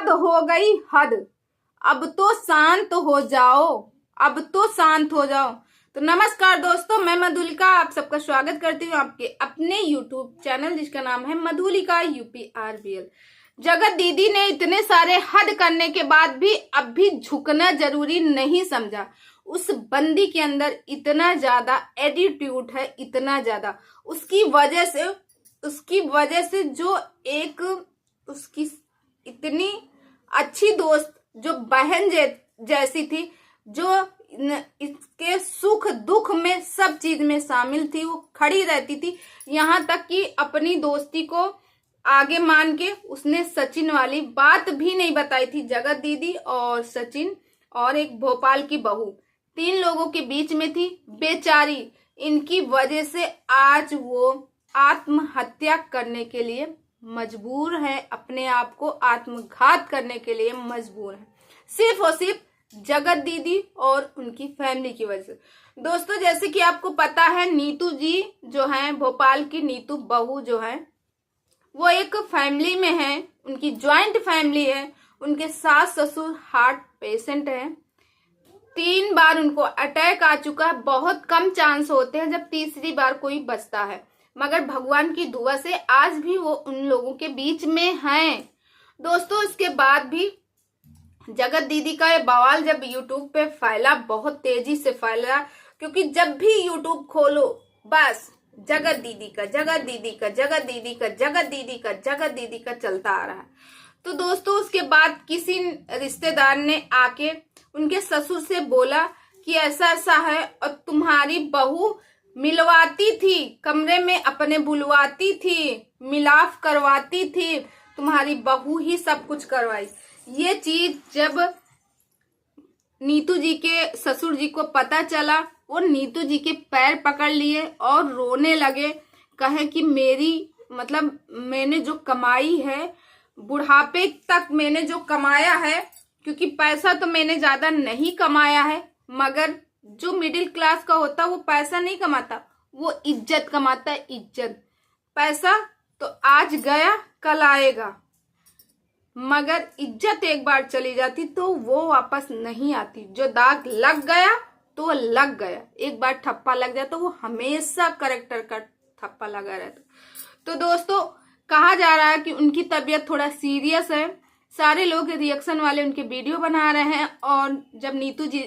हद हो गई हद, अब तो शांत हो जाओ, अब तो शांत हो जाओ। तो नमस्कार दोस्तों, मैं मधुलिका आप सबका स्वागत करती हूँ आपके अपने YouTube चैनल जिसका नाम है मधुलिका UPRBL। जगत दीदी ने इतने सारे हद करने के बाद भी अब भी झुकना जरूरी नहीं समझा। उस बंदी के अंदर इतना ज्यादा एटीट्यूड है, इतना ज्यादा, उसकी वजह से जो एक उसकी इतनी अच्छी दोस्त, जो बहन जैसी थी, जो इसके सुख दुख में सब चीज में शामिल थी, वो खड़ी रहती थी। यहाँ तक कि अपनी दोस्ती को आगे मान के उसने सचिन वाली बात भी नहीं बताई थी। जगत दीदी और सचिन और एक भोपाल की बहू, 3 लोगों के बीच में थी। बेचारी, इनकी वजह से आज वो आत्महत्या करने के लिए मजबूर है, अपने आप को आत्मघात करने के लिए मजबूर है, सिर्फ और सिर्फ जगत दीदी और उनकी फैमिली की वजह से। दोस्तों, जैसे कि आपको पता है, नीतू जी जो हैं, भोपाल की नीतू बहू जो है, वो एक फैमिली में है, उनकी ज्वाइंट फैमिली है। उनके सास ससुर हार्ट पेशेंट है, 3 बार उनको अटैक आ चुका है। बहुत कम चांस होते हैं जब तीसरी बार कोई बचता है, मगर भगवान की दुआ से आज भी वो उन लोगों के बीच में हैं। दोस्तों, इसके बाद भी जगत दीदी का ये बवाल जब यूट्यूब पे फैला, बहुत तेजी से फैला, क्योंकि जब भी यूट्यूब खोलो बस जगत दीदी का, जगत दीदी का, जगत दीदी का, जगत दीदी का, जगत दीदी का चलता आ रहा है। तो दोस्तों, उसके बाद किसी रिश्तेदार ने आके उनके ससुर से बोला कि ऐसा ऐसा है, और तुम्हारी बहू मिलवाती थी, कमरे में अपने बुलवाती थी, मिलाप करवाती थी, तुम्हारी बहू ही सब कुछ करवाई। ये चीज जब नीतू जी के ससुर जी को पता चला, वो नीतू जी के पैर पकड़ लिए और रोने लगे। कहे कि मैंने जो कमाई है, बुढ़ापे तक मैंने जो कमाया है, क्योंकि पैसा तो मैंने ज्यादा नहीं कमाया है, मगर जो मिडिल क्लास का होता वो पैसा नहीं कमाता, वो इज्जत कमाता है, इज्जत। पैसा तो आज गया कल आएगा, मगर इज्जत एक बार चली जाती तो वो वापस नहीं आती। जो दाग लग गया तो वो लग गया, एक बार ठप्पा लग जाए तो वो हमेशा करेक्टर का ठप्पा लगा रहता। तो दोस्तों, कहा जा रहा है कि उनकी तबीयत थोड़ा सीरियस है। सारे लोग रिएक्शन वाले उनके वीडियो बना रहे हैं, और जब नीतू जी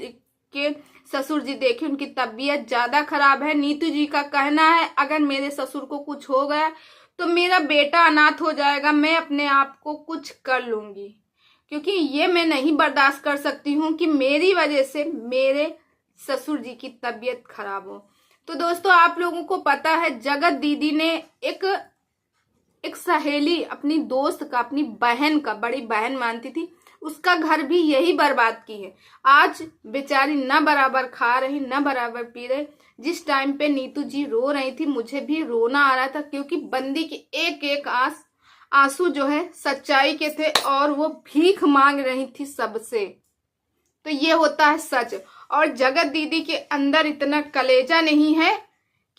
के ससुर जी देखे उनकी तबीयत ज्यादा खराब है। नीतू जी का कहना है, अगर मेरे ससुर को कुछ हो गया तो मेरा बेटा अनाथ हो जाएगा, मैं अपने आप को कुछ कर लूंगी, क्योंकि ये मैं नहीं बर्दाश्त कर सकती हूँ कि मेरी वजह से मेरे ससुर जी की तबीयत खराब हो। तो दोस्तों, आप लोगों को पता है, जगत दीदी ने एक सहेली, अपनी दोस्त का, अपनी बहन का, बड़ी बहन मानती थी, उसका घर भी यही बर्बाद की है। आज बेचारी न बराबर खा रही, न बराबर पी रही। जिस टाइम पे नीतू जी रो रही थी, मुझे भी रोना आ रहा था, क्योंकि बंदी की एक एक आंसू जो है सच्चाई के थे, और वो भीख मांग रही थी सबसे। तो ये होता है सच। और जगत दीदी के अंदर इतना कलेजा नहीं है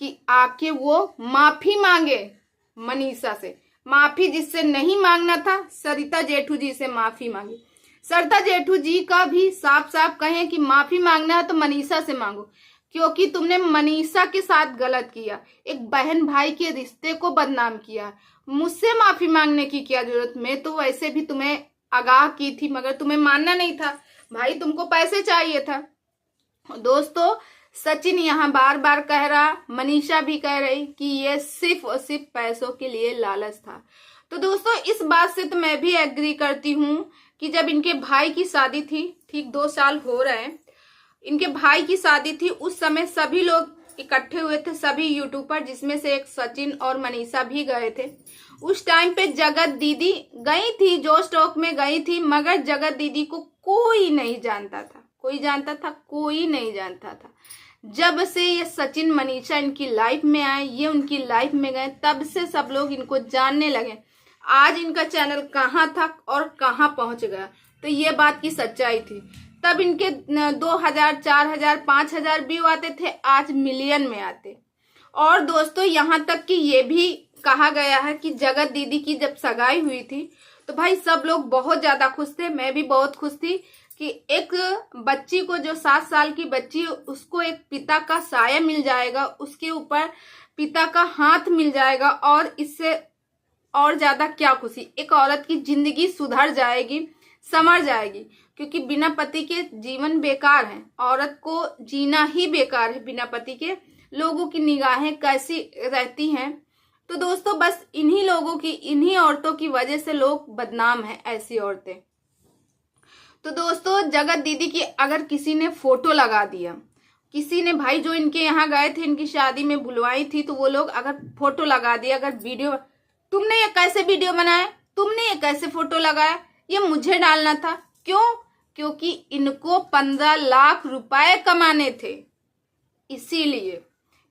कि आके वो माफी मांगे मनीषा से। माफी जिससे नहीं मांगना था, सरिता जेठू जी से माफी मांगी। सरिता जेठू जी का भी साफ साफ कहें कि माफी मांगना है तो मनीषा से मांगो, क्योंकि तुमने मनीषा के साथ गलत किया, एक बहन भाई के रिश्ते को बदनाम किया। मुझसे माफी मांगने की क्या जरूरत, मैं तो वैसे भी तुम्हें आगाह की थी, मगर तुम्हें मानना नहीं था भाई, तुमको पैसे चाहिए था। दोस्तों, सचिन यहाँ बार बार कह रहा, मनीषा भी कह रही कि ये सिर्फ और सिर्फ पैसों के लिए लालच था। तो दोस्तों, इस बात से तो मैं भी एग्री करती हूँ कि जब इनके भाई की शादी थी, ठीक 2 साल हो रहे हैं, इनके भाई की शादी थी, उस समय सभी लोग इकट्ठे हुए थे, सभी यूट्यूबर, जिसमें से एक सचिन और मनीषा भी गए थे। उस टाइम पे जगत दीदी गई थी, जोश टॉक में गई थी, मगर जगत दीदी को कोई नहीं जानता था, कोई जानता था, कोई नहीं जानता था। जब से ये सचिन मनीषा इनकी लाइफ में आए, ये उनकी लाइफ में गए, तब से सब लोग इनको जानने लगे। आज इनका चैनल कहाँ था और कहाँ पहुंच गया, तो ये बात की सच्चाई थी। तब इनके 2000, 4000, 5000 व्यू आते थे, आज मिलियन में आते। और दोस्तों, यहाँ तक कि ये भी कहा गया है कि जगत दीदी की जब सगाई हुई थी तो भाई सब लोग बहुत ज्यादा खुश थे, मैं भी बहुत खुश थी कि एक बच्ची को, जो 7 साल की बच्ची, उसको एक पिता का साया मिल जाएगा, उसके ऊपर पिता का हाथ मिल जाएगा। और इससे और ज्यादा क्या खुशी, एक औरत की जिंदगी सुधर जाएगी, संवर जाएगी। क्योंकि बिना पति के जीवन बेकार है, औरत को जीना ही बेकार है बिना पति के। लोगों की निगाहें कैसी रहती हैं। तो दोस्तों बस इन्हीं लोगों की, इन्हीं औरतों की वजह से लोग बदनाम हैं, ऐसी औरतें। तो दोस्तों जगत दीदी की अगर किसी ने फोटो लगा दिया, किसी ने भाई जो इनके यहाँ गए थे, इनकी शादी में बुलवाई थी, तो वो लोग अगर फोटो लगा दिया, अगर वीडियो, तुमने ये कैसे वीडियो बनाया, तुमने ये कैसे फोटो लगाया, ये मुझे डालना था, क्यों? क्योंकि इनको 15 लाख रुपए कमाने थे, इसीलिए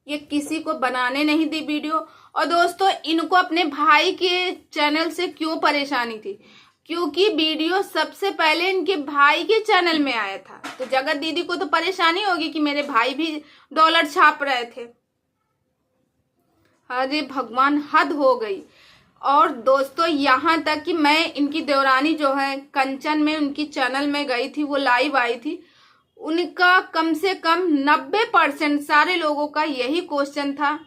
ये किसी को बनाने नहीं दी वीडियो। और दोस्तों इनको अपने भाई के चैनल से क्यों परेशानी थी? क्योंकि वीडियो सबसे पहले इनके भाई के चैनल में आया था। तो जगत दीदी को तो परेशानी होगी कि मेरे भाई भी डॉलर छाप रहे थे। अरे भगवान, हद हो गई। और दोस्तों यहाँ तक कि मैं इनकी देवरानी जो है कंचन में, उनकी चैनल में गई थी, वो लाइव आई थी। उनका कम से कम 90% सारे लोगों का यही क्वेश्चन था,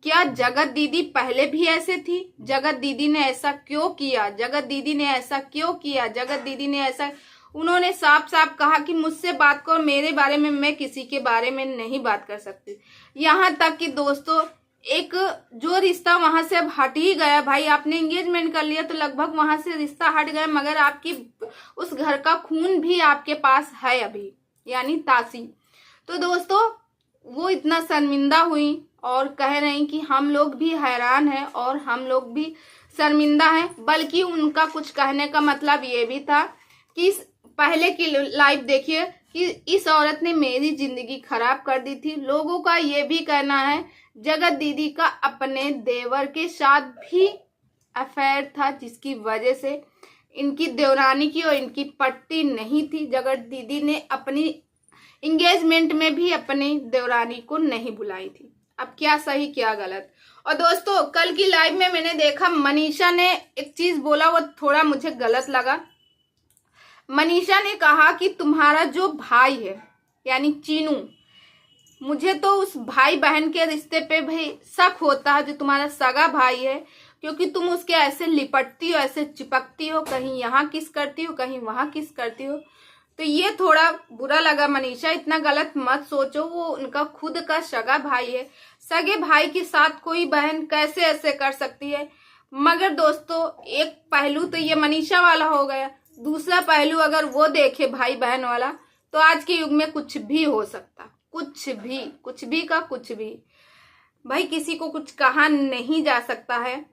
क्या जगत दीदी पहले भी ऐसे थी? जगत दीदी ने ऐसा क्यों किया? जगत दीदी ने ऐसा क्यों किया? जगत दीदी ने ऐसा, उन्होंने साफ साफ कहा कि मुझसे बात करो, मेरे बारे में मैं किसी के बारे में नहीं बात कर सकती। यहाँ तक कि दोस्तों एक जो रिश्ता वहां से अब हट ही गया, भाई आपने एंगेजमेंट कर लिया तो लगभग वहां से रिश्ता हट गया, मगर आपकी उस घर का खून भी आपके पास है अभी, यानी तासी। तो दोस्तों वो इतना शर्मिंदा हुई और कह रही कि हम लोग भी हैरान हैं और हम लोग भी शर्मिंदा हैं। बल्कि उनका कुछ कहने का मतलब ये भी था कि पहले की लाइव देखिए कि इस औरत ने मेरी जिंदगी खराब कर दी थी। लोगों का ये भी कहना है जगत दीदी का अपने देवर के साथ भी अफेयर था, जिसकी वजह से इनकी देवरानी की और इनकी पट्टी नहीं थी। जगत दीदी ने अपनी एंगेजमेंट में भी अपनी देवरानी को नहीं बुलाई थी। अब क्या सही क्या गलत। और दोस्तों कल की लाइव में मैंने देखा मनीषा ने एक चीज बोला, वो थोड़ा मुझे गलत लगा। मनीषा ने कहा कि तुम्हारा जो भाई है यानी चीनू, मुझे तो उस भाई बहन के रिश्ते पे भी शक होता है जो तुम्हारा सगा भाई है, क्योंकि तुम उसके ऐसे लिपटती हो, ऐसे चिपकती हो, कहीं यहाँ किस करती हो, कहीं वहां किस करती हो। तो ये थोड़ा बुरा लगा। मनीषा इतना गलत मत सोचो, वो उनका खुद का सगा भाई है। सगे भाई के साथ कोई बहन कैसे ऐसे कर सकती है? मगर दोस्तों एक पहलू तो ये मनीषा वाला हो गया, दूसरा पहलू अगर वो देखे भाई बहन वाला, तो आज के युग में कुछ भी हो सकता, कुछ भी का कुछ भी। भाई किसी को कुछ कहा नहीं जा सकता है।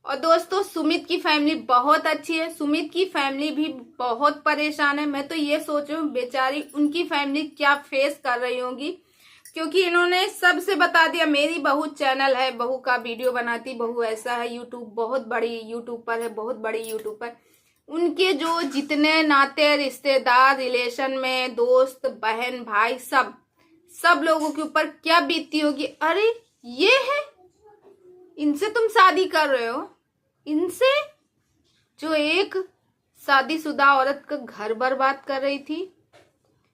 और दोस्तों सुमित की फैमिली बहुत अच्छी है, सुमित की फैमिली भी बहुत परेशान है। मैं तो ये सोच रही हूँ बेचारी उनकी फैमिली क्या फेस कर रही होगी, क्योंकि इन्होंने सबसे बता दिया मेरी बहू चैनल है, बहू का वीडियो बनाती, बहू ऐसा है, यूट्यूब बहुत बड़ी यूट्यूबर है, बहुत बड़ी यूट्यूबर। उनके जो जितने नाते रिश्तेदार रिलेशन में दोस्त बहन भाई सब लोगों के ऊपर क्या बीतती होगी। अरे ये है, इनसे तुम शादी कर रहे हो, इनसे जो एक शादीशुदा औरत का घर बर्बाद कर रही थी,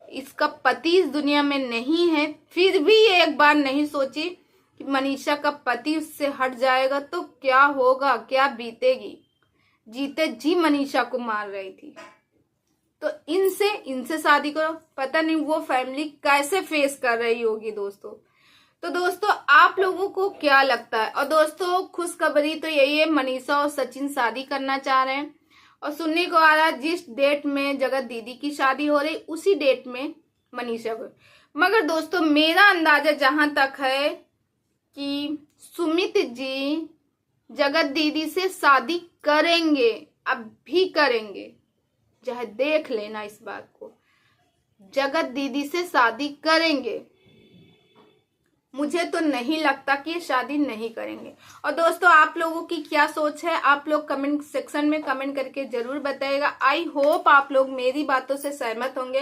इसका पति इस दुनिया में नहीं है, फिर भी ये एक बार नहीं सोची कि मनीषा का पति उससे हट जाएगा तो क्या होगा, क्या बीतेगी। जीते जी मनीषा को मार रही थी। तो इनसे शादी करो, पता नहीं वो फैमिली कैसे फेस कर रही होगी दोस्तों। तो दोस्तों आप लोगों को क्या लगता है? और दोस्तों खुशखबरी तो यही है, मनीषा और सचिन शादी करना चाह रहे हैं। और सुनने को आ रहा है जिस डेट में जगत दीदी की शादी हो रही उसी डेट में मनीषा को। मगर दोस्तों मेरा अंदाजा जहां तक है कि सुमित जी जगत दीदी से शादी करेंगे, अब भी करेंगे, चाहे देख लेना इस बात को, जगत दीदी से शादी करेंगे। मुझे तो नहीं लगता कि ये शादी नहीं करेंगे। और दोस्तों आप लोगों की क्या सोच है, आप लोग कमेंट सेक्शन में कमेंट करके जरूर बताइएगा। आई होप आप लोग मेरी बातों से सहमत होंगे।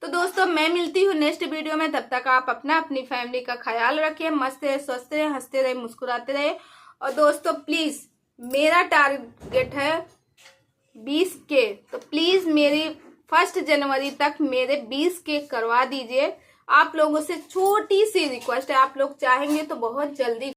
तो दोस्तों मैं मिलती हूँ नेक्स्ट वीडियो में, तब तक आप अपनी फैमिली का ख्याल रखिए, मस्त रहे, स्वस्थ रहे, हंसते रहे, मुस्कुराते रहे। और दोस्तों प्लीज मेरा टारगेट है 20 के, तो प्लीज मेरी 1 जनवरी तक मेरे 20 के करवा दीजिए। आप लोगों से छोटी सी रिक्वेस्ट है, आप लोग चाहेंगे तो बहुत जल्दी